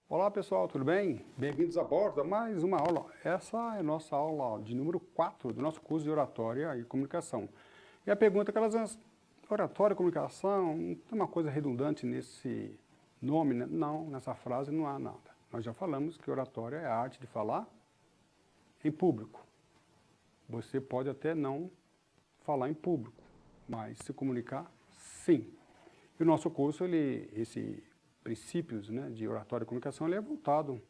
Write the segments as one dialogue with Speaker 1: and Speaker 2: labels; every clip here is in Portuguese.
Speaker 1: Olá pessoal, tudo bem? Bem-vindos a bordo a mais uma aula. Essa é a nossa aula de número 4 do nosso curso de Oratória e Comunicação. E a pergunta que elas fazem, oratória e comunicação, tem uma coisa redundante nesse nome, né? Não, nessa frase não há nada. Nós já falamos que oratória é a arte de falar em público. Você pode até não falar em público, mas se comunicar, sim. E o nosso curso, esse princípios, né, de oratória e comunicação, ele é voltado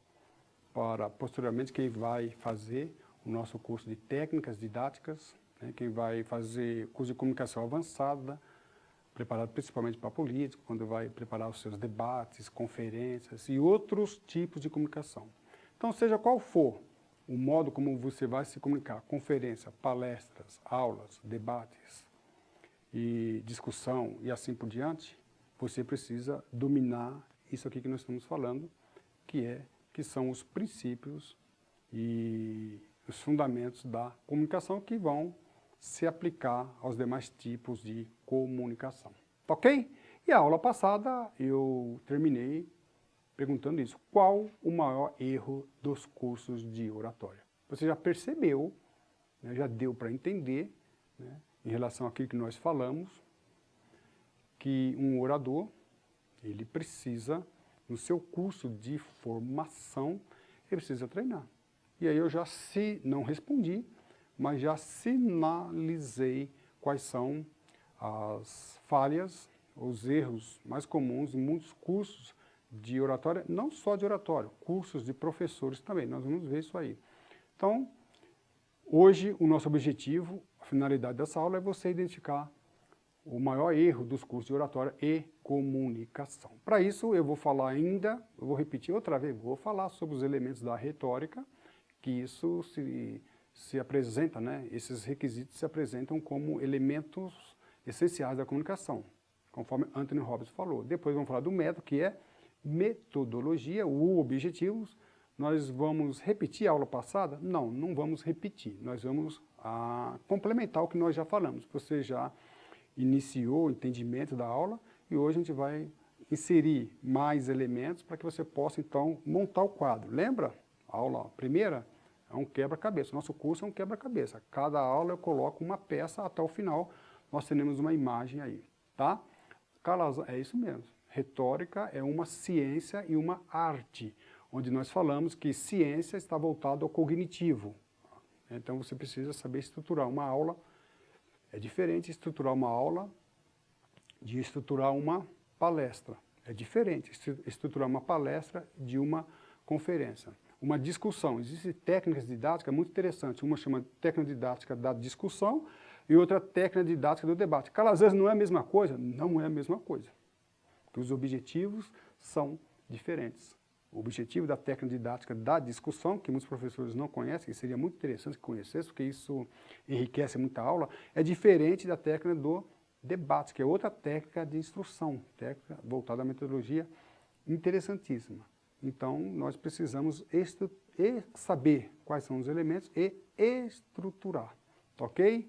Speaker 1: para, posteriormente, quem vai fazer o nosso curso de técnicas didáticas, né, quem vai fazer curso de comunicação avançada, preparado principalmente para político, quando vai preparar os seus debates, conferências e outros tipos de comunicação. Então, seja qual for o modo como você vai se comunicar, conferência, palestras, aulas, debates e discussão e assim por diante, você precisa dominar isso aqui que nós estamos falando, que são os princípios e os fundamentos da comunicação que vão se aplicar aos demais tipos de comunicação. Ok? E a aula passada eu terminei perguntando isso. Qual o maior erro dos cursos de oratória? Você já percebeu, né, já deu para entender, né, em relação àquilo que nós falamos, que um orador, ele precisa, no seu curso de formação, ele precisa treinar. E aí eu já não respondi, mas já sinalizei quais são as falhas, os erros mais comuns em muitos cursos de oratória, não só de oratória, cursos de professores também, nós vamos ver isso aí. Então, hoje o nosso objetivo, a finalidade dessa aula é você identificar o maior erro dos cursos de oratória e comunicação. Para isso, eu vou falar ainda, eu vou repetir outra vez, vou falar sobre os elementos da retórica, que isso se apresenta, né? Esses requisitos se apresentam como elementos essenciais da comunicação, conforme Anthony Robbins falou. Depois vamos falar do método, que é metodologia, ou objetivos. Nós vamos repetir a aula passada? Não, não vamos repetir. Nós vamos complementar o que nós já falamos. Você já iniciou o entendimento da aula e hoje a gente vai inserir mais elementos para que você possa, então, montar o quadro. Lembra? A aula primeira é um quebra-cabeça. Nosso curso é um quebra-cabeça. Cada aula eu coloco uma peça até o final. Nós teremos uma imagem aí, tá? É isso mesmo. Retórica é uma ciência e uma arte, onde nós falamos que ciência está voltada ao cognitivo. Então você precisa saber estruturar uma aula. É diferente estruturar uma aula de estruturar uma palestra. É diferente estruturar uma palestra de uma conferência. Uma discussão. Existem técnicas didáticas muito interessantes. Uma chama técnica didática da discussão e outra técnica didática do debate. Que às vezes não é a mesma coisa? Não é a mesma coisa. Porque os objetivos são diferentes. O objetivo da técnica didática da discussão, que muitos professores não conhecem, e seria muito interessante que conhecessem, porque isso enriquece muita aula, é diferente da técnica do debate, que é outra técnica de instrução, técnica voltada à metodologia interessantíssima. Então, nós precisamos saber quais são os elementos e estruturar, ok?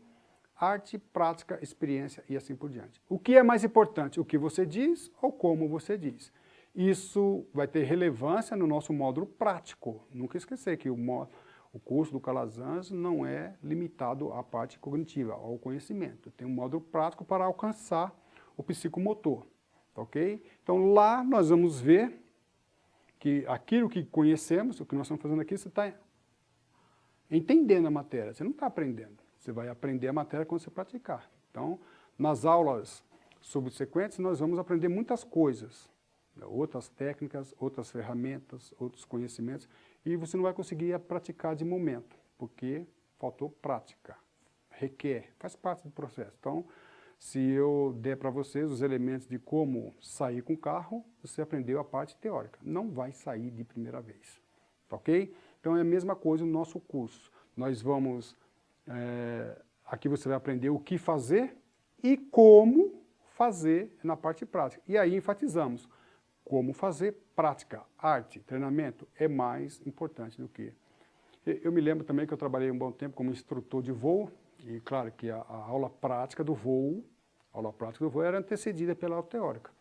Speaker 1: Arte, prática, experiência e assim por diante. O que é mais importante, o que você diz ou como você diz? Isso vai ter relevância no nosso módulo prático. Nunca esquecer que o curso do Calazans não é limitado à parte cognitiva, ao conhecimento. Tem um módulo prático para alcançar o psicomotor, ok? Então lá nós vamos ver que aquilo que conhecemos, o que nós estamos fazendo aqui, você está entendendo a matéria, você não está aprendendo. Você vai aprender a matéria quando você praticar. Então, nas aulas subsequentes, nós vamos aprender muitas coisas, outras técnicas, outras ferramentas, outros conhecimentos, e você não vai conseguir praticar de momento, porque faltou prática, requer, faz parte do processo. Então, se eu der para vocês os elementos de como sair com o carro, você aprendeu a parte teórica, não vai sair de primeira vez, ok? Então é a mesma coisa no nosso curso, nós vamos, aqui você vai aprender o que fazer e como fazer na parte prática, e aí enfatizamos, como fazer prática, arte, treinamento é mais importante do que... Eu me lembro também que eu trabalhei um bom tempo como instrutor de voo, e claro que a aula prática do voo era antecedida pela aula teórica.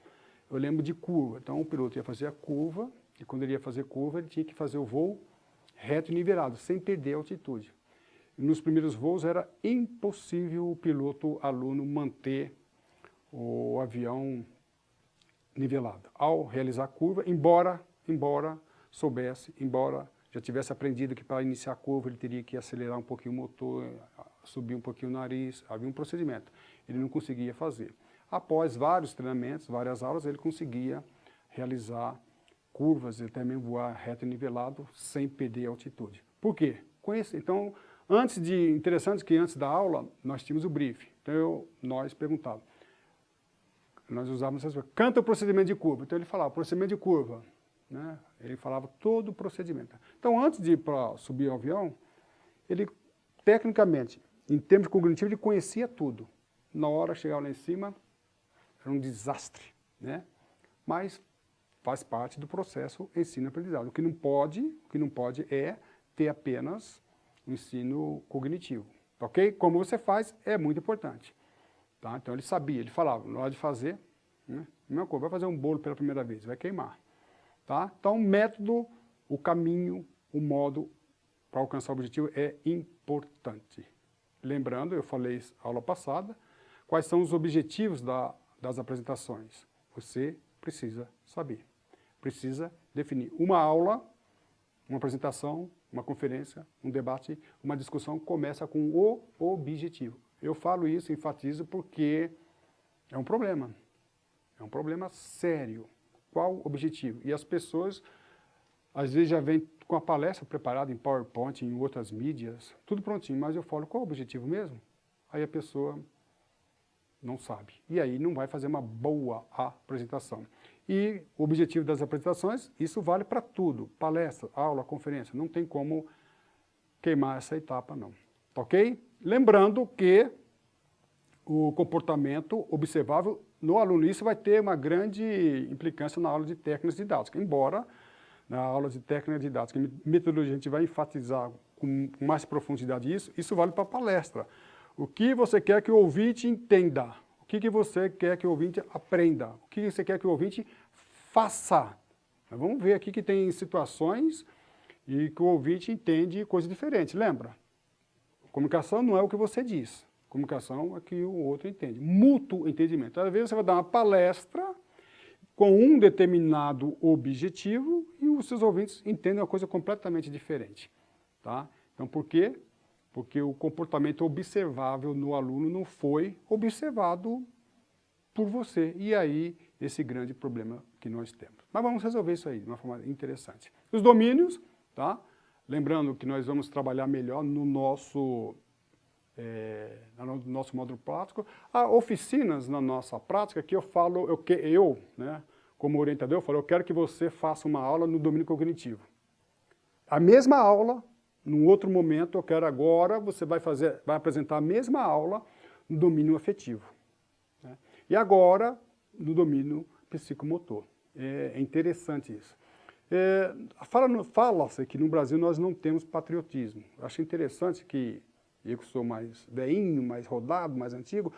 Speaker 1: Eu lembro de curva, então o piloto ia fazer a curva, E quando ele ia fazer curva, ele tinha que fazer o voo reto e nivelado, sem perder a altitude. E nos primeiros voos era impossível o piloto aluno manter o avião nivelado. Ao realizar a curva, embora soubesse, embora já tivesse aprendido que para iniciar a curva ele teria que acelerar um pouquinho o motor, subir um pouquinho o nariz, havia um procedimento. Ele não conseguia fazer. Após vários treinamentos, várias aulas, ele conseguia realizar curvas e até mesmo voar reto e nivelado sem perder a altitude. Por quê? Então, interessante que antes da aula nós tínhamos o briefing. Então nós perguntávamos, nós usávamos essas coisas, canta o procedimento de curva. Então ele falava, procedimento de curva, né? Ele falava todo o procedimento. Então antes de ir para subir o avião, ele tecnicamente, em termos cognitivos, ele conhecia tudo. Na hora chegava lá em cima, era um desastre, né? Mas faz parte do processo ensino-aprendizado. O que não pode é ter apenas o ensino cognitivo, ok? Como você faz é muito importante. Tá? Então ele sabia, ele falava, na hora de fazer, né? Mesma coisa, vai fazer um bolo pela primeira vez, vai queimar. Tá? Então o método, o caminho, o modo para alcançar o objetivo é importante. Lembrando, eu falei na aula passada, quais são os objetivos das apresentações. Você precisa saber. Precisa definir. Uma aula, uma apresentação, uma conferência, um debate, uma discussão começa com o objetivo. Eu falo isso, enfatizo, porque é um problema. É um problema sério. Qual o objetivo? E as pessoas, às vezes, já vêm com a palestra preparada em PowerPoint, em outras mídias, tudo prontinho, mas eu falo, qual o objetivo mesmo? Aí a pessoa não sabe. E aí não vai fazer uma boa apresentação. E o objetivo das apresentações, isso vale para tudo. Palestra, aula, conferência, não tem como queimar essa etapa, não. Ok? Lembrando que o comportamento observável no aluno, isso vai ter uma grande implicância na aula de técnicas didáticas, embora na aula de técnicas didáticas e metodologia a gente vai enfatizar com mais profundidade isso vale para a palestra. O que você quer que o ouvinte entenda? O que você quer que o ouvinte aprenda? O que você quer que o ouvinte faça? Nós vamos ver aqui que tem situações e que o ouvinte entende coisas diferentes, lembra? Comunicação não é o que você diz. Comunicação é que o outro entende. Mútuo entendimento. Às vezes você vai dar uma palestra com um determinado objetivo e os seus ouvintes entendem uma coisa completamente diferente. Tá? Então, por quê? Porque o comportamento observável no aluno não foi observado por você. E aí, esse grande problema que nós temos. Mas vamos resolver isso aí de uma forma interessante. Os domínios, tá? Lembrando que nós vamos trabalhar melhor no nosso módulo prático. Há oficinas na nossa prática que eu falo, né, como orientador, eu falo, eu quero que você faça uma aula no domínio cognitivo. A mesma aula, num outro momento, eu quero agora, você vai apresentar a mesma aula no domínio afetivo. Né? E agora, no domínio psicomotor. É interessante isso. Fala-se que no Brasil nós não temos patriotismo. Eu acho interessante que eu que sou mais velhinho, mais rodado, mais antigo,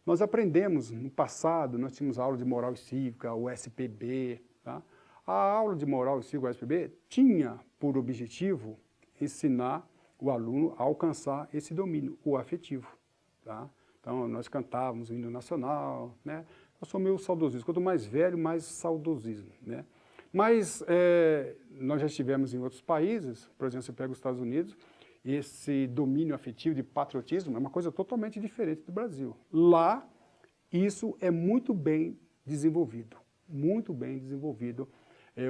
Speaker 1: nós aprendemos no passado, nós tínhamos aula de moral e cívica, o SPB. Tá? A aula de moral e cívica, o SPB, tinha por objetivo ensinar o aluno a alcançar esse domínio, o afetivo. Tá? Então, nós cantávamos o hino nacional, né? Eu sou meio saudosismo, quanto mais velho, mais saudosismo. Né? Mas nós já estivemos em outros países, por exemplo, você pega os Estados Unidos, esse domínio afetivo de patriotismo é uma coisa totalmente diferente do Brasil. Lá, isso é muito bem desenvolvido, muito bem desenvolvido.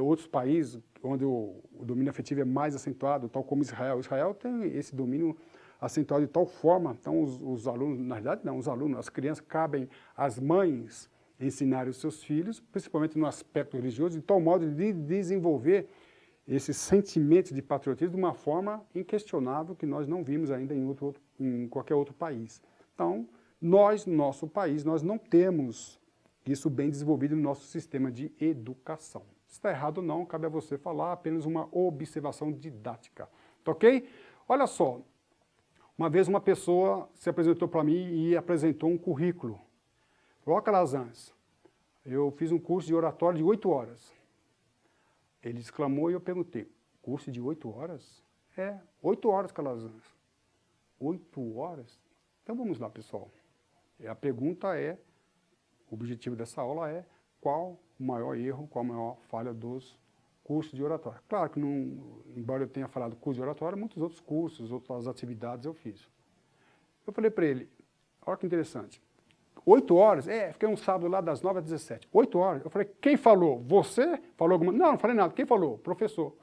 Speaker 1: Outros países onde o domínio afetivo é mais acentuado, tal como Israel. Israel tem esse domínio acentuado de tal forma, então os alunos, na verdade não, os alunos, as crianças, cabem às mães ensinarem os seus filhos, principalmente no aspecto religioso, de tal modo de desenvolver esse sentimento de patriotismo de uma forma inquestionável que nós não vimos ainda em qualquer outro país. Então, nós, no nosso país, nós não temos isso bem desenvolvido no nosso sistema de educação. Se está errado ou não, cabe a você falar, apenas uma observação didática. Tá ok? Olha só, uma vez uma pessoa se apresentou para mim e apresentou um currículo. Falou, Calazans, eu fiz um curso de oratório de 8 horas. Ele exclamou e eu perguntei, curso de 8 horas? 8 horas, Calazans. 8 horas? Então vamos lá, pessoal. A pergunta é, o objetivo dessa aula é, qual o maior erro, qual a maior falha dos cursos de oratória? Claro que, embora eu tenha falado curso de oratória, muitos outros cursos, outras atividades eu fiz. Eu falei para ele, olha que interessante, 8 horas? Fiquei um sábado lá das 9 às 17. 8 horas? Eu falei, quem falou? Você? Falou alguma? Não, não falei nada. Quem falou? Professor.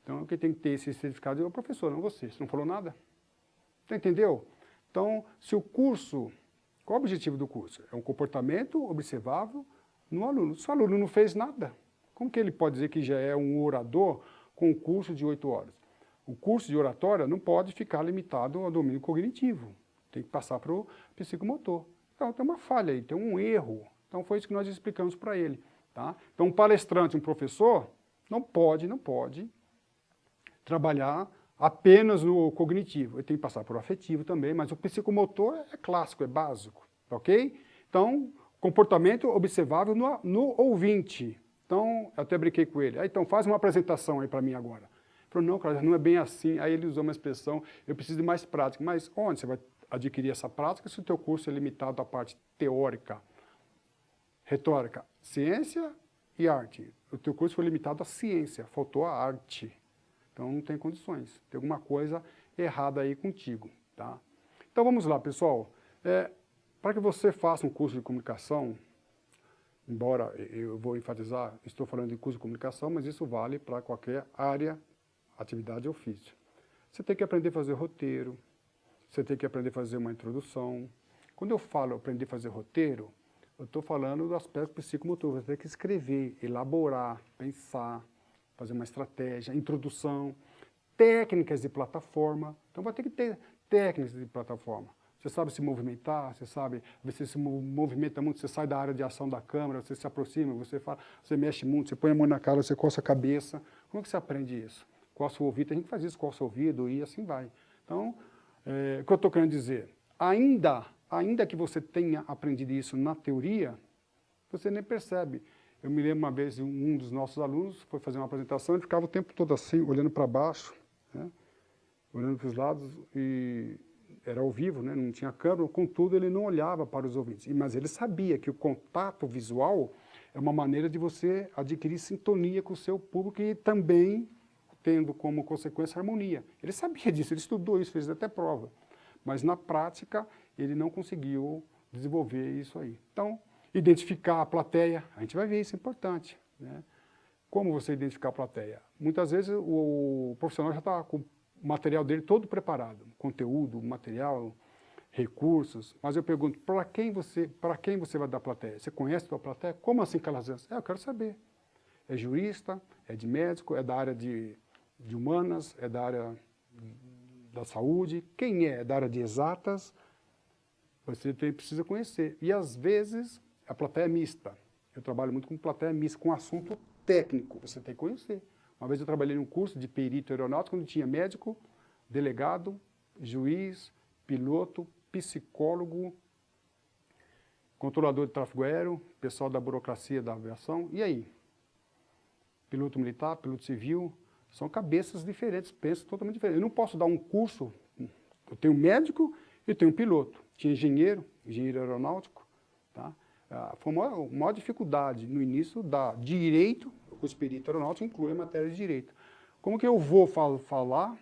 Speaker 1: Então, quem tem que ter esse certificado é o professor, não você. Você não falou nada? Você entendeu? Então, se o curso, qual o objetivo do curso? É um comportamento observável no aluno. Se o aluno não fez nada, como que ele pode dizer que já é um orador com um curso de 8 horas? O curso de oratória não pode ficar limitado ao domínio cognitivo. Tem que passar para o psicomotor. Então, tem uma falha aí, tem um erro. Então, foi isso que nós explicamos para ele. Tá? Então, um palestrante, um professor, não pode trabalhar apenas no cognitivo. Ele tem que passar por afetivo também, mas o psicomotor é clássico, é básico. Ok? Então, comportamento observável no ouvinte. Então, eu até brinquei com ele. Então, faz uma apresentação aí para mim agora. Ele falou, não, cara, não é bem assim. Aí ele usou uma expressão, eu preciso de mais prática. Mas onde você vai adquirir essa prática se o teu curso é limitado à parte teórica, retórica, ciência e arte? O teu curso foi limitado à ciência, faltou a arte. Então não tem condições, tem alguma coisa errada aí contigo, tá? Então vamos lá, pessoal. Para que você faça um curso de comunicação, embora eu vou enfatizar, estou falando de curso de comunicação, mas isso vale para qualquer área, atividade ou ofício. Você tem que aprender a fazer roteiro, você tem que aprender a fazer uma introdução. Quando eu falo aprender a fazer roteiro, eu estou falando do aspecto psicomotor. Você tem que escrever, elaborar, pensar, fazer uma estratégia, introdução, técnicas de plataforma. Então vai ter que ter técnicas de plataforma. Você sabe se movimentar, você se movimenta muito, você sai da área de ação da câmera, você se aproxima, você mexe muito, você põe a mão na cara, você coça a cabeça. Como é que você aprende isso? Coça o ouvido, a gente faz isso, coça o ouvido e assim vai. Então, o que eu estou querendo dizer? Ainda que você tenha aprendido isso na teoria, você nem percebe. Eu me lembro uma vez, um dos nossos alunos foi fazer uma apresentação, ele ficava o tempo todo assim, olhando para baixo, né? Olhando para os lados, e era ao vivo, né? Não tinha câmera, contudo ele não olhava para os ouvintes. Mas ele sabia que o contato visual é uma maneira de você adquirir sintonia com o seu público e também tendo como consequência a harmonia. Ele sabia disso, ele estudou isso, fez até prova. Mas na prática ele não conseguiu desenvolver isso aí. Então, identificar a plateia, a gente vai ver isso, é importante, né? Como você identificar a plateia? Muitas vezes o profissional já está com o material dele todo preparado, conteúdo, material, recursos, mas eu pergunto, para quem você vai dar plateia? Você conhece a tua plateia? Como assim, Calazans? Eu quero saber. É jurista, é de médico, é da área de humanas, é da área da saúde, quem é? É da área de exatas? Você precisa conhecer. E às vezes a plateia é mista. Eu trabalho muito com plateia mista, com assunto técnico, você tem que conhecer. Uma vez eu trabalhei num curso de perito aeronáutico, onde tinha médico, delegado, juiz, piloto, psicólogo, controlador de tráfego aéreo, pessoal da burocracia da aviação. E aí? Piloto militar, piloto civil, são cabeças diferentes, pensam totalmente diferentes. Eu não posso dar um curso, eu tenho médico e tenho piloto. Tinha engenheiro aeronáutico, tá? Foi a maior dificuldade no início da direito, o curso de perito aeronáutico inclui a matéria de direito. Como que eu vou falar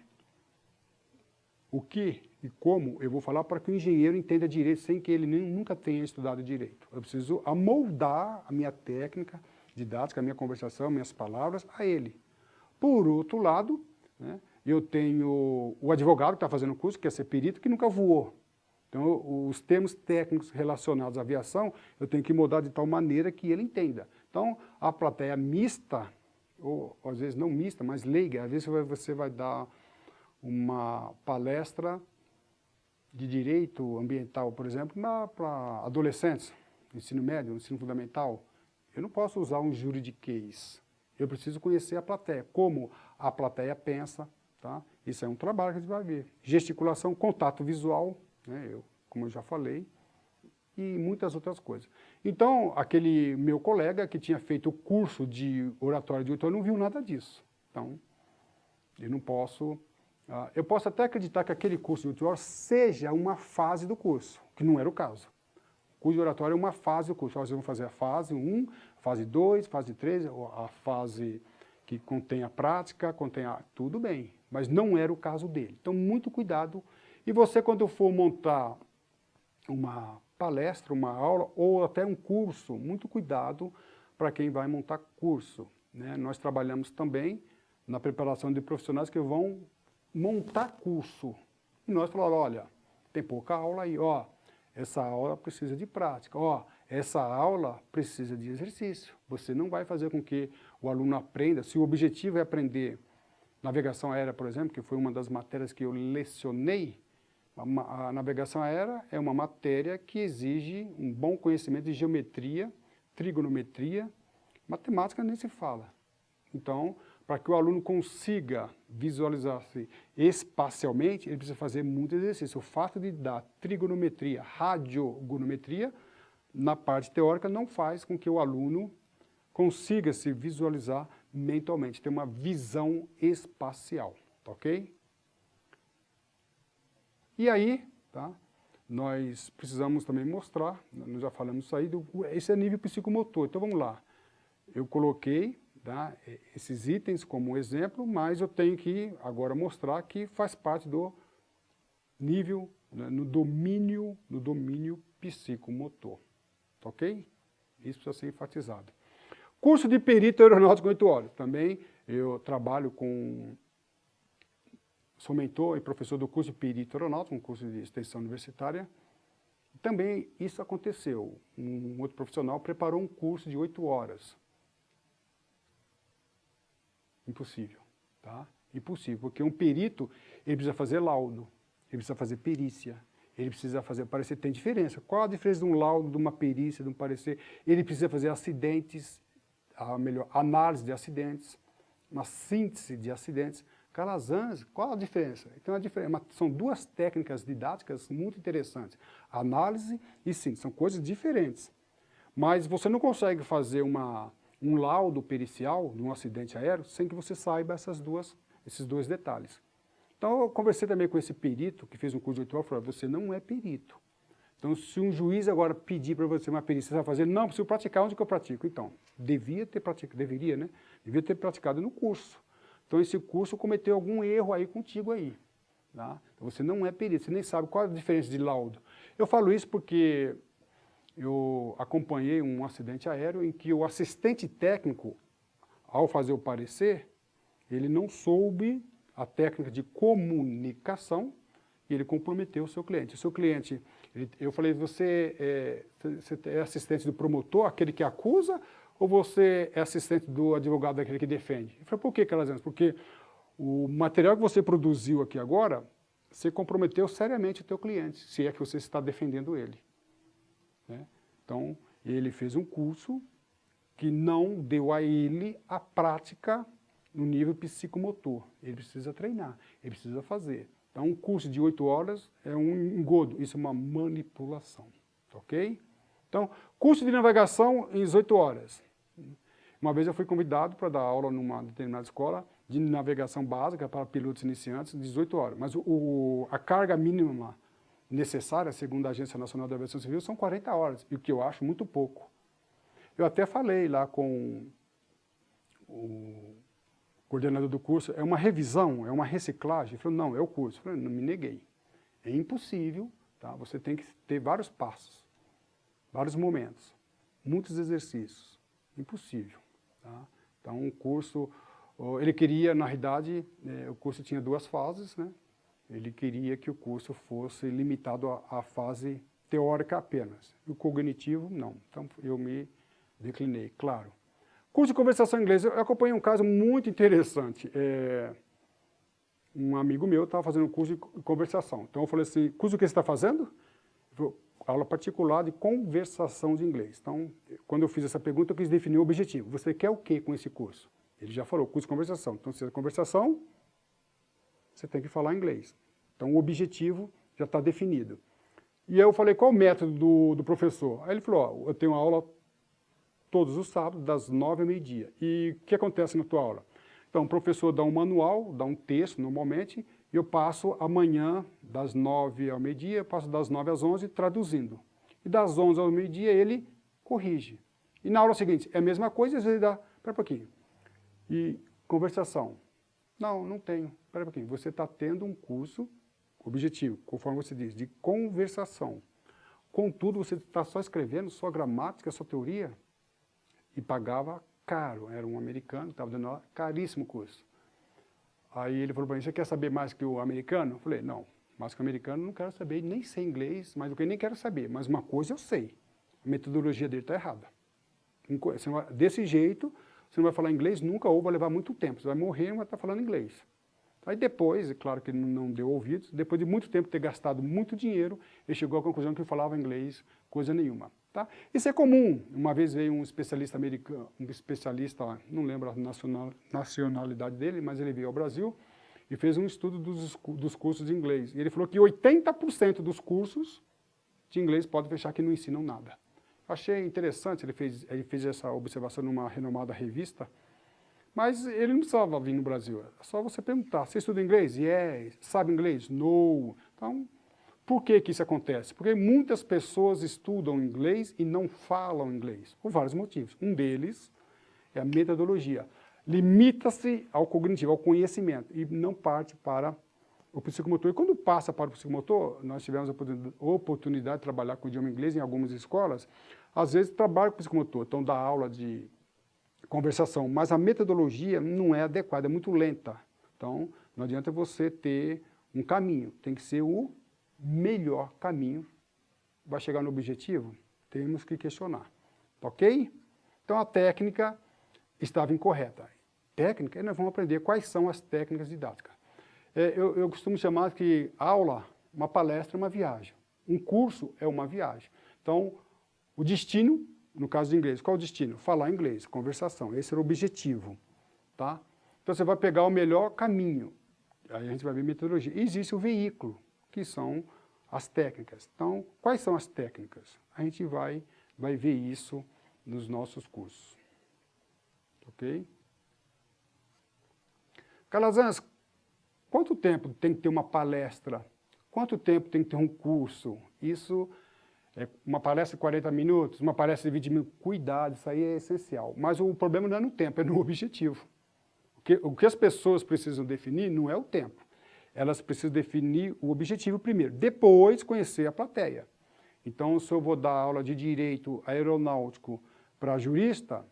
Speaker 1: o que e como eu vou falar para que o engenheiro entenda direito sem que ele nunca tenha estudado direito? Eu preciso amoldar a minha técnica didática, a minha conversação, minhas palavras a ele. Por outro lado, né, eu tenho o advogado que está fazendo o curso, que quer ser perito, que nunca voou. Então, os termos técnicos relacionados à aviação, eu tenho que mudar de tal maneira que ele entenda. Então, a plateia mista, ou às vezes não mista, mas leiga, às vezes você vai dar uma palestra de direito ambiental, por exemplo, para adolescentes, ensino médio, ensino fundamental. Eu não posso usar um juridiquês. Eu preciso conhecer a plateia, como a plateia pensa, tá? Isso é um trabalho que a gente vai ver. Gesticulação, contato visual, né? Como eu já falei, e muitas outras coisas. Então, aquele meu colega que tinha feito o curso de oratória de 8 anos não viu nada disso. Então, eu não posso... eu posso até acreditar que aquele curso de 8 horas seja uma fase do curso, que não era o caso. O curso de oratória é uma fase do curso. Nós vamos fazer a fase 1, fase 2, fase 3, a fase que contém a prática, tudo bem, mas não era o caso dele. Então, muito cuidado. E você, quando for montar uma palestra, uma aula ou até um curso, muito cuidado para quem vai montar curso, né? Nós trabalhamos também na preparação de profissionais que vão montar curso. E nós falamos, olha, tem pouca aula aí, ó, essa aula precisa de prática, ó, essa aula precisa de exercício. Você não vai fazer com que o aluno aprenda, se o objetivo é aprender navegação aérea, por exemplo, que foi uma das matérias que eu lecionei. A navegação aérea é uma matéria que exige um bom conhecimento de geometria, trigonometria, matemática nem se fala. Então, para que o aluno consiga visualizar-se espacialmente, ele precisa fazer muito exercício. O fato de dar trigonometria, radiogonometria, na parte teórica, não faz com que o aluno consiga se visualizar mentalmente, ter uma visão espacial, tá ok? E aí, tá, nós precisamos também mostrar, nós já falamos isso aí, esse é nível psicomotor. Então vamos lá, eu coloquei, tá, esses itens como exemplo, mas eu tenho que agora mostrar que faz parte do nível, né, no domínio psicomotor, tá ok? Isso precisa ser enfatizado. Curso de perito aeronáutico 8 horas, também eu trabalho com... Sou mentor e professor do curso de perito aeronáutico, um curso de extensão universitária. Também isso aconteceu. Um outro profissional preparou um curso de 8 horas. Impossível, tá? Impossível, porque um perito, ele precisa fazer laudo, ele precisa fazer perícia, ele precisa fazer parecer. Tem diferença. Qual a diferença de um laudo, de uma perícia, de um parecer? Ele precisa fazer acidentes, análise de acidentes, uma síntese de acidentes. Calazans, qual a diferença? Então, são duas técnicas didáticas muito interessantes. Análise e síntese, são coisas diferentes. Mas você não consegue fazer um laudo pericial de um acidente aéreo sem que você saiba esses dois detalhes. Então, eu conversei também com esse perito, que fez um curso de 8 horas, falou, você não é perito. Então, se um juiz agora pedir para você uma perícia, você vai fazer, não, preciso praticar, onde que eu pratico? Então, deveria ter praticado no curso. Então, esse curso cometeu algum erro aí contigo aí. Tá? Então, você não é perito, você nem sabe qual é a diferença de laudo. Eu falo isso porque eu acompanhei um acidente aéreo em que o assistente técnico, ao fazer o parecer, ele não soube a técnica de comunicação e ele comprometeu o seu cliente. O seu cliente, eu falei, você é assistente do promotor, aquele que acusa, ou você é assistente do advogado, daquele que defende? Eu falei, por que, Calazans? Porque o material que você produziu aqui agora, você comprometeu seriamente o teu cliente, se é que você está defendendo ele. Né? Então, ele fez um curso que não deu a ele a prática no nível psicomotor. Ele precisa treinar, ele precisa fazer. Então, um curso de 8 horas é um engodo, isso é uma manipulação, ok? Então, curso de navegação em 18 horas. Uma vez eu fui convidado para dar aula numa determinada escola de navegação básica para pilotos iniciantes, 18 horas. Mas a carga mínima necessária, segundo a Agência Nacional de Aviação Civil, são 40 horas, e o que eu acho muito pouco. Eu até falei lá com o coordenador do curso, é uma revisão, é uma reciclagem? Ele falou, não, é o curso. Eu falei, não me neguei. É impossível, tá? Você tem que ter vários passos, vários momentos, muitos exercícios. Impossível. Tá? Então, o curso, ele queria, na realidade, o curso tinha 2 fases, né? Ele queria que o curso fosse limitado à fase teórica apenas. E o cognitivo, não. Então, eu me declinei, claro. Curso de conversação em inglês, eu acompanhei um caso muito interessante. Um amigo meu estava fazendo um curso de conversação. Então, eu falei assim, curso que você está fazendo? Ele falou, aula particular de conversação de inglês. Então, quando eu fiz essa pergunta, eu quis definir o objetivo. Você quer o que com esse curso? Ele já falou, curso de conversação. Então, se é conversação, você tem que falar inglês. Então, o objetivo já está definido. E aí eu falei, qual o método do professor? Aí ele falou, ó, eu tenho aula todos os sábados, das 9 ao meio-dia. E o que acontece na tua aula? Então, o professor dá um manual, dá um texto normalmente, e eu passo amanhã, das 9 ao meio-dia, eu passo das 9 às 11 traduzindo. E das 11 ao meio-dia ele corrige. E na aula seguinte, é a mesma coisa, às vezes dá, espera um pouquinho. E conversação. Não, não tenho. Espera um pouquinho. Você está tendo um curso objetivo, conforme você diz, de conversação. Contudo, você está só escrevendo, só gramática, só teoria. E pagava caro. Era um americano, estava dando aula, caríssimo curso. Aí ele falou para mim, você quer saber mais que o americano? Eu falei, não, mais que o americano eu não quero saber, nem sei inglês, mas o que eu nem quero saber. Mas uma coisa eu sei, a metodologia dele está errada. Desse jeito, você não vai falar inglês nunca ou vai levar muito tempo. Você vai morrer e não vai estar falando inglês. Aí depois, é claro que ele não deu ouvidos, depois de muito tempo ter gastado muito dinheiro, ele chegou à conclusão que falava inglês coisa nenhuma. Tá? Isso é comum. Uma vez veio um especialista americano, não lembro a nacionalidade dele, mas ele veio ao Brasil e fez um estudo dos cursos de inglês. E ele falou que 80% dos cursos de inglês podem fechar que não ensinam nada. Achei interessante, ele fez essa observação numa renomada revista, mas ele não precisava vir no Brasil, é só você perguntar, você estuda inglês? Yes. Sabe inglês? No. Então, por que isso acontece? Porque muitas pessoas estudam inglês e não falam inglês, por vários motivos. Um deles é a metodologia. Limita-se ao cognitivo, ao conhecimento, e não parte para o psicomotor. E quando passa para o psicomotor, nós tivemos a oportunidade de trabalhar com o idioma inglês em algumas escolas, às vezes trabalha com o psicomotor, então dá aula de conversação, mas a metodologia não é adequada, é muito lenta. Então, não adianta você ter um caminho, tem que ser o melhor caminho. Vai chegar no objetivo? Temos que questionar, ok? Então, a técnica estava incorreta. Técnica, nós vamos aprender quais são as técnicas didáticas. Eu costumo chamar que aula, uma palestra é uma viagem. Um curso é uma viagem. Então, o destino, no caso de inglês, qual é o destino? Falar inglês, conversação, esse era o objetivo. Tá? Então, você vai pegar o melhor caminho. Aí a gente vai ver metodologia. E existe o veículo, que são as técnicas. Então, quais são as técnicas? A gente vai ver isso nos nossos cursos. Ok? Calazans, quanto tempo tem que ter uma palestra? Quanto tempo tem que ter um curso? Isso é uma palestra de 40 minutos, uma palestra de 20 minutos. Cuidado, isso aí é essencial. Mas o problema não é no tempo, é no objetivo. O que as pessoas precisam definir não é o tempo. Elas precisam definir o objetivo primeiro, depois conhecer a plateia. Então, se eu vou dar aula de direito aeronáutico para jurista,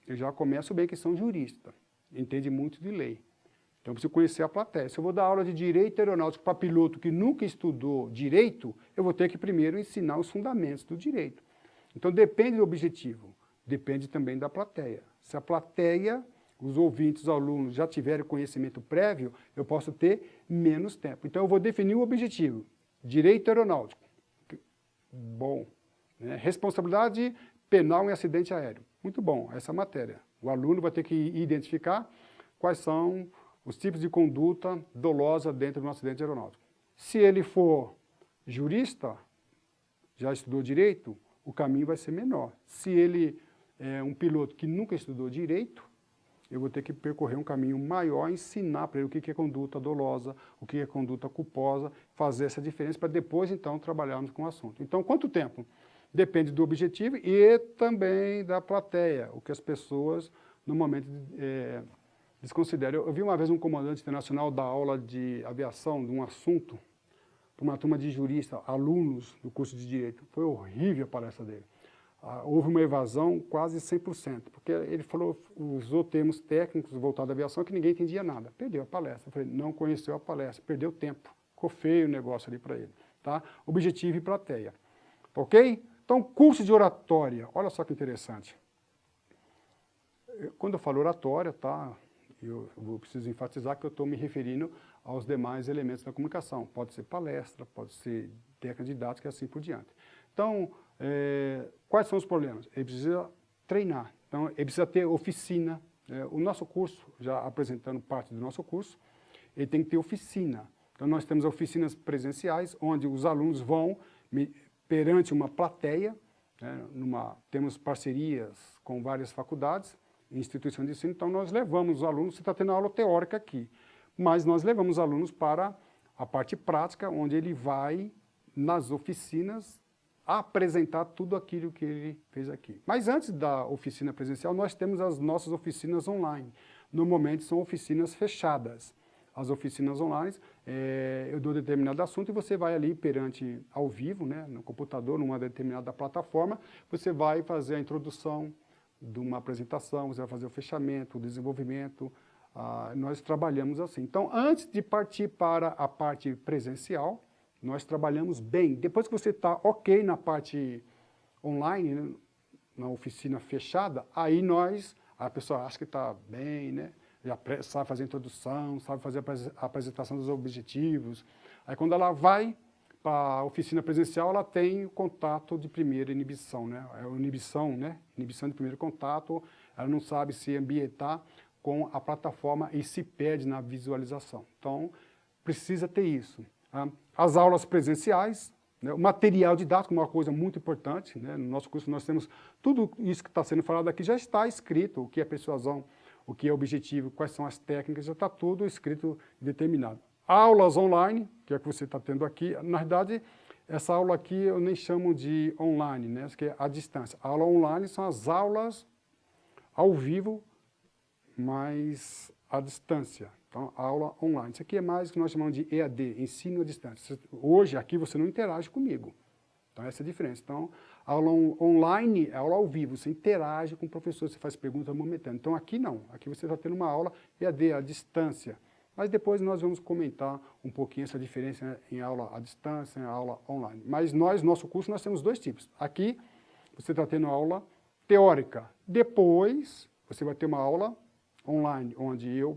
Speaker 1: eu já começo bem que são juristas, entende muito de lei. Então, eu preciso conhecer a plateia. Se eu vou dar aula de direito aeronáutico para piloto que nunca estudou direito, eu vou ter que primeiro ensinar os fundamentos do direito. Então, depende do objetivo, depende também da plateia. Se a plateia, os ouvintes, os alunos já tiverem conhecimento prévio, eu posso ter menos tempo. Então, eu vou definir o objetivo. Direito aeronáutico. Bom. Né? Responsabilidade penal em acidente aéreo. Muito bom, essa matéria. O aluno vai ter que identificar quais são os tipos de conduta dolosa dentro de um acidente aeronáutico. Se ele for jurista, já estudou direito, o caminho vai ser menor. Se ele é um piloto que nunca estudou direito, eu vou ter que percorrer um caminho maior, ensinar para ele o que é conduta dolosa, o que é conduta culposa, fazer essa diferença para depois, então, trabalharmos com o assunto. Então, quanto tempo? Depende do objetivo e também da plateia, o que as pessoas, normalmente, desconsideram. Eu vi uma vez um comandante internacional dar aula de aviação, de um assunto, para uma turma de juristas, alunos do curso de Direito. Foi horrível a palestra dele. Houve uma evasão quase 100%, porque ele usou termos técnicos voltados à aviação que ninguém entendia nada. Perdeu a palestra. Eu falei, não conheceu a palestra, perdeu tempo. Ficou feio o negócio ali para ele. Tá? Objetivo e plateia. Ok? Então, curso de oratória. Olha só que interessante. Quando eu falo oratória, tá? Eu preciso enfatizar que eu estou me referindo aos demais elementos da comunicação. Pode ser palestra, pode ser técnica didática e assim por diante. Então, quais são os problemas? Ele precisa treinar, então ele precisa ter oficina. O nosso curso, já apresentando parte do nosso curso, ele tem que ter oficina. Então nós temos oficinas presenciais, onde os alunos vão, perante uma plateia, né, temos parcerias com várias faculdades, instituições de ensino, então nós levamos os alunos, você está tendo aula teórica aqui, mas nós levamos os alunos para a parte prática, onde ele vai, nas oficinas, apresentar tudo aquilo que ele fez aqui. Mas antes da oficina presencial, nós temos as nossas oficinas online. Normalmente são oficinas fechadas. As oficinas online, eu dou determinado assunto e você vai ali perante, ao vivo, né, no computador, numa determinada plataforma, você vai fazer a introdução de uma apresentação, você vai fazer o fechamento, o desenvolvimento, nós trabalhamos assim. Então, antes de partir para a parte presencial, nós trabalhamos bem. Depois que você está ok na parte online, né, na oficina fechada, aí a pessoa acha que está bem, né? Já sabe fazer a introdução, sabe fazer a apresentação dos objetivos. Aí quando ela vai para a oficina presencial, ela tem o contato de primeira inibição, né? É a inibição, né? Inibição de primeiro contato, ela não sabe se ambientar com a plataforma e se perde na visualização. Então, precisa ter isso. As aulas presenciais, né? O material didático é uma coisa muito importante, né? No nosso curso nós temos tudo isso que está sendo falado aqui, já está escrito, o que é persuasão, o que é objetivo, quais são as técnicas, já está tudo escrito e determinado. Aulas online, que é o que você está tendo aqui, na verdade, essa aula aqui eu nem chamo de online, né? Que é à distância. A aula online são as aulas ao vivo, mas à distância. Então, aula online. Isso aqui é mais o que nós chamamos de EAD, ensino à distância. Hoje, aqui, você não interage comigo. Então, essa é a diferença. Então, aula online é aula ao vivo, você interage com o professor, você faz perguntas momentâneas. Então, aqui não. Aqui você está tendo uma aula EAD, à distância. Mas depois nós vamos comentar um pouquinho essa diferença em aula à distância e aula online. Mas nosso curso, nós temos dois tipos. Aqui, você está tendo aula teórica. Depois, você vai ter uma aula online, onde eu,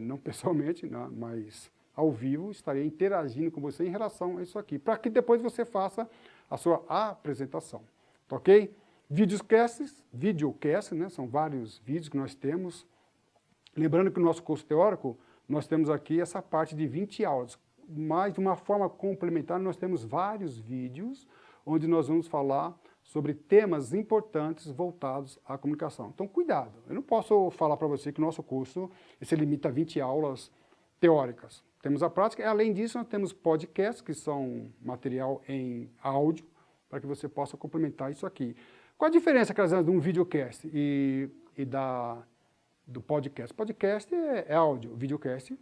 Speaker 1: não pessoalmente, né, mas ao vivo, estarei interagindo com você em relação a isso aqui, para que depois você faça a sua apresentação, tá ok? Videocasts, né, são vários vídeos que nós temos. Lembrando que no nosso curso teórico, nós temos aqui essa parte de 20 aulas, mas de uma forma complementar, nós temos vários vídeos, onde nós vamos falar sobre temas importantes voltados à comunicação. Então, cuidado, eu não posso falar para você que o nosso curso se limita a 20 aulas teóricas. Temos a prática, e além disso, nós temos podcasts, que são material em áudio, para que você possa complementar isso aqui. Qual a diferença, Crasiano, de um videocast e do podcast? Podcast é áudio, videocast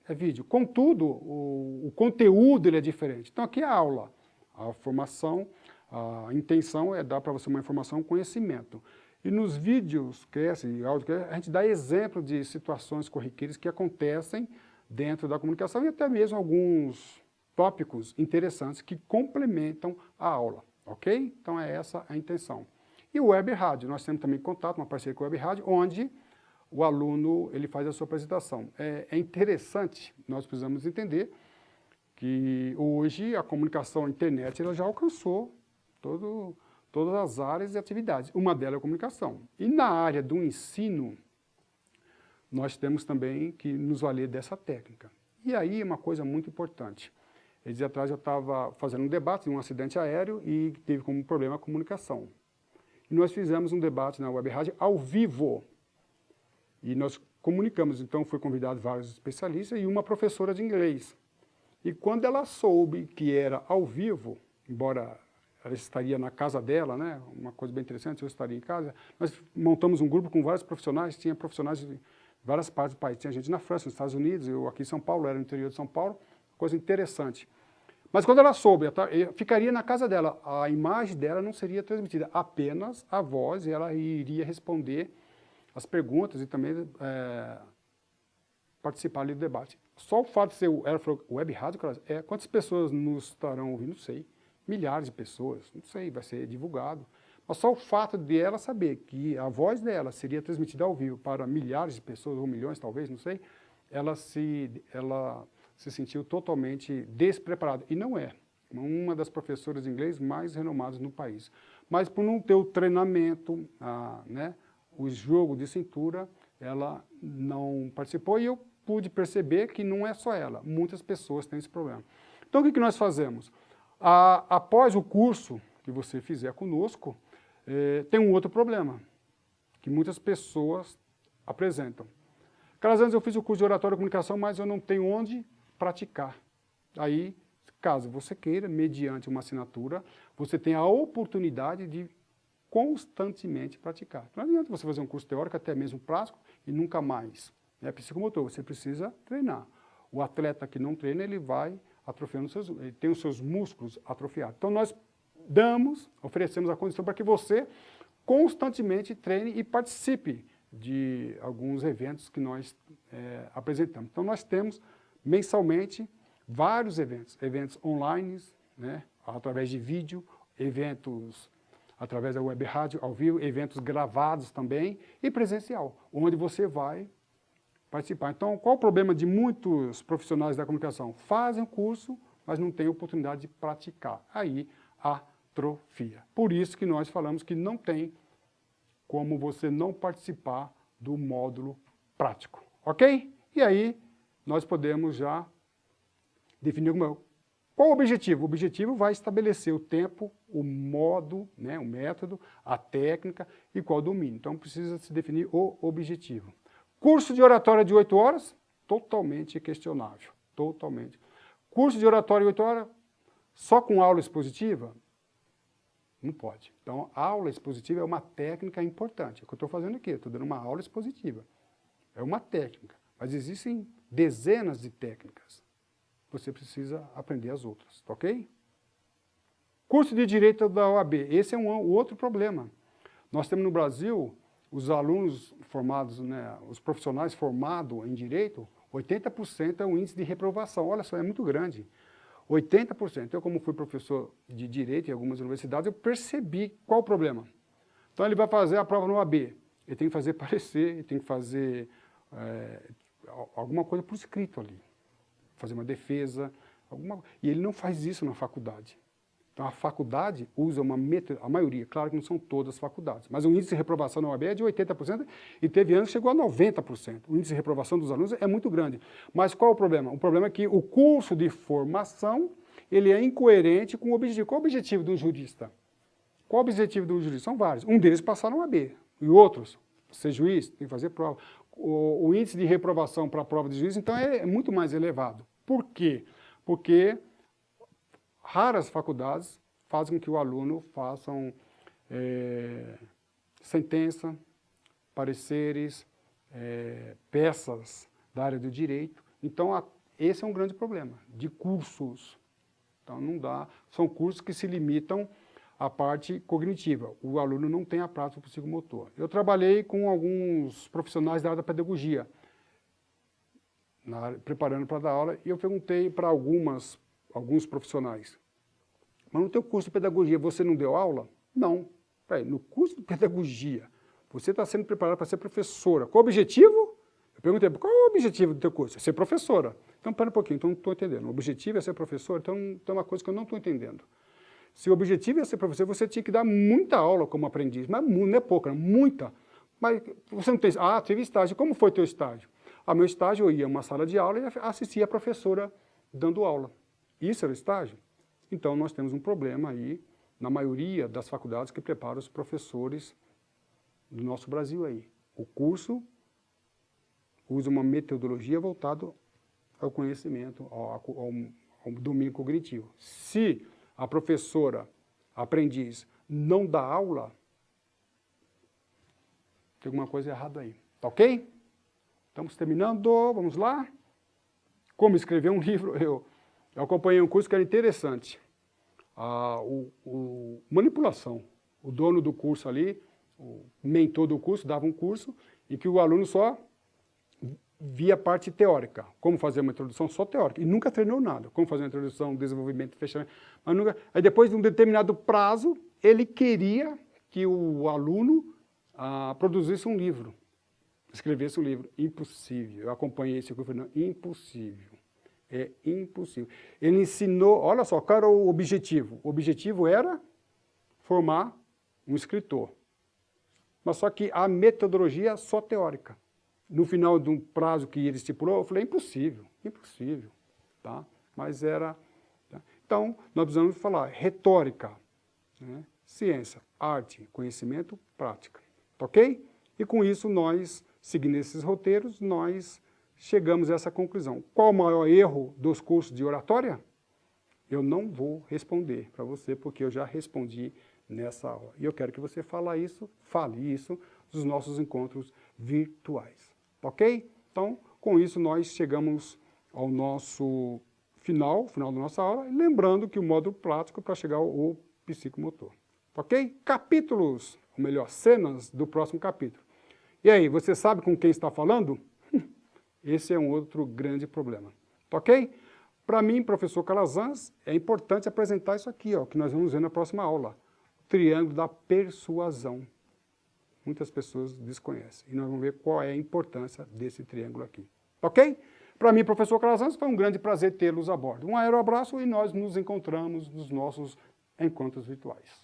Speaker 1: é vídeo. Contudo, o conteúdo ele é diferente. Então, aqui é a aula, a formação, a intenção é dar para você uma informação, um conhecimento. E nos vídeos e audiocast, a gente dá exemplo de situações corriqueiras que acontecem dentro da comunicação e até mesmo alguns tópicos interessantes que complementam a aula, ok? Então é essa a intenção. E o Web Rádio, nós temos também contato, uma parceria com o Web Rádio, onde o aluno ele faz a sua apresentação. É interessante, nós precisamos entender que hoje a comunicação, a internet, ela já alcançou todas as áreas e atividades. Uma delas é a comunicação. E na área do ensino, nós temos também que nos valer dessa técnica. E aí uma coisa muito importante. Dias atrás eu estava fazendo um debate de um acidente aéreo e teve como problema a comunicação. E nós fizemos um debate na Web Rádio ao vivo. E nós comunicamos, então foi convidado vários especialistas e uma professora de inglês. E quando ela soube que era ao vivo, embora ela estaria na casa dela, né, uma coisa bem interessante, eu estaria em casa, nós montamos um grupo com vários profissionais, tinha profissionais de várias partes do país, tinha gente na França, nos Estados Unidos, eu aqui em São Paulo, era no interior de São Paulo, coisa interessante. Mas quando ela soube, ficaria na casa dela, a imagem dela não seria transmitida, apenas a voz, e ela iria responder as perguntas e também participar ali do debate. Só o fato de ser ela falou, web rádio, quantas pessoas nos estarão ouvindo? Não sei. Milhares de pessoas, não sei, vai ser divulgado. Mas só o fato de ela saber que a voz dela seria transmitida ao vivo para milhares de pessoas, ou milhões talvez, não sei, ela se sentiu totalmente despreparada. E não é. Uma das professoras de inglês mais renomadas no país. Mas por não ter o treinamento, né, o jogo de cintura, ela não participou e eu pude perceber que não é só ela, muitas pessoas têm esse problema. Então o que nós fazemos? Após o curso que você fizer conosco, tem um outro problema, que muitas pessoas apresentam. Aquelas vezes eu fiz o curso de oratória e comunicação, mas eu não tenho onde praticar. Aí, caso você queira, mediante uma assinatura, você tem a oportunidade de constantemente praticar. Não adianta você fazer um curso teórico, até mesmo prático, e nunca mais. É psicomotor, você precisa treinar. O atleta que não treina, ele vai atrofiando ele tem os seus músculos atrofiados. Então nós oferecemos a condição para que você constantemente treine e participe de alguns eventos que nós apresentamos. Então nós temos mensalmente vários eventos online, né, através de vídeo, eventos através da web rádio ao vivo, eventos gravados também e presencial, onde você vai participar. Então, qual o problema de muitos profissionais da comunicação? Fazem o curso, mas não têm oportunidade de praticar. Aí, atrofia. Por isso que nós falamos que não tem como você não participar do módulo prático. Ok? E aí, nós podemos já definir qual o objetivo. O objetivo vai estabelecer o tempo, o modo, né, o método, a técnica e qual o domínio. Então, precisa se definir o objetivo. Curso de oratória de 8 horas, totalmente questionável, totalmente. Curso de oratória de 8 horas, só com aula expositiva? Não pode. Então, a aula expositiva é uma técnica importante. É o que eu estou fazendo aqui, eu estou dando uma aula expositiva. É uma técnica, mas existem dezenas de técnicas. Você precisa aprender as outras, tá ok? Curso de Direito da OAB, esse é o outro problema. Nós temos no Brasil os alunos formados, né, os profissionais formados em Direito, 80% é o índice de reprovação. Olha só, é muito grande. 80%. Eu, como fui professor de Direito em algumas universidades, eu percebi qual o problema. Então, ele vai fazer a prova no OAB. Ele tem que fazer parecer, ele tem que fazer alguma coisa por escrito ali. Fazer uma defesa, e ele não faz isso na faculdade. Então, a faculdade usa uma a maioria, claro que não são todas as faculdades, mas o índice de reprovação na OAB é de 80% e teve anos que chegou a 90%. O índice de reprovação dos alunos é muito grande. Mas qual o problema? O problema é que o curso de formação, ele é incoerente com o objetivo. Qual o objetivo de um jurista? Qual o objetivo de um jurista? São vários. Um deles é passar na OAB. E outros, ser juiz, tem que fazer prova. O índice de reprovação para a prova de juiz, então, é muito mais elevado. Por quê? Porque raras faculdades fazem com que o aluno façam sentença, pareceres, peças da área do direito. Então, esse é um grande problema de cursos. Então, não dá, são cursos que se limitam à parte cognitiva. O aluno não tem a prática psicomotor. Eu trabalhei com alguns profissionais da área da pedagogia, preparando para dar aula, e eu perguntei para alguns profissionais, mas no teu curso de pedagogia você não deu aula? Não. Peraí, no curso de pedagogia, você está sendo preparado para ser professora. Qual o objetivo? Eu perguntei, qual é o objetivo do teu curso? É ser professora. Então, pera um pouquinho, então não estou entendendo. O objetivo é ser professora? Então, tem uma coisa que eu não estou entendendo. Se o objetivo é ser professor, você tinha que dar muita aula como aprendiz, mas não é pouca, muita. Mas você não tem... Ah, teve estágio. Como foi teu estágio? Meu estágio, eu ia a uma sala de aula e assistia a professora dando aula. Isso era o estágio? Então, nós temos um problema aí, na maioria das faculdades que preparam os professores do nosso Brasil aí. O curso usa uma metodologia voltada ao conhecimento, ao domínio cognitivo. Se a professora, a aprendiz, não dá aula, tem alguma coisa errada aí. Tá ok? Estamos terminando, vamos lá. Como escrever um livro, eu acompanhei um curso que era interessante. Manipulação. O dono do curso ali, o mentor do curso, dava um curso em que o aluno só via a parte teórica. Como fazer uma introdução só teórica. E nunca treinou nada. Como fazer uma introdução, desenvolvimento, fechamento. Mas nunca... Aí depois de um determinado prazo, ele queria que o aluno produzisse um livro. Escrevesse um livro. Impossível. Eu acompanhei esse curso e falei, não, impossível. É impossível. Ele ensinou, olha só, qual era o objetivo? O objetivo era formar um escritor. Mas só que a metodologia é só teórica. No final de um prazo que ele estipulou, eu falei, impossível, impossível. Tá? Mas era... Tá? Então, nós precisamos falar retórica, né? Ciência, arte, conhecimento, prática. Ok? E com isso, nós, seguindo esses roteiros, nós chegamos a essa conclusão. Qual o maior erro dos cursos de oratória? Eu não vou responder para você, porque eu já respondi nessa aula. E eu quero que você fale isso nos nossos encontros virtuais. Ok? Então, com isso, nós chegamos ao nosso final da nossa aula, lembrando que o módulo prático é para chegar ao psicomotor. Ok? Capítulos, ou melhor, cenas do próximo capítulo. E aí, você sabe com quem está falando? Esse é um outro grande problema. Ok? Para mim, professor Calazans, é importante apresentar isso aqui, ó, que nós vamos ver na próxima aula. O triângulo da persuasão. Muitas pessoas desconhecem. E nós vamos ver qual é a importância desse triângulo aqui. Ok? Para mim, professor Calazans, foi um grande prazer tê-los a bordo. Um aeroabraço e nós nos encontramos nos nossos encontros virtuais.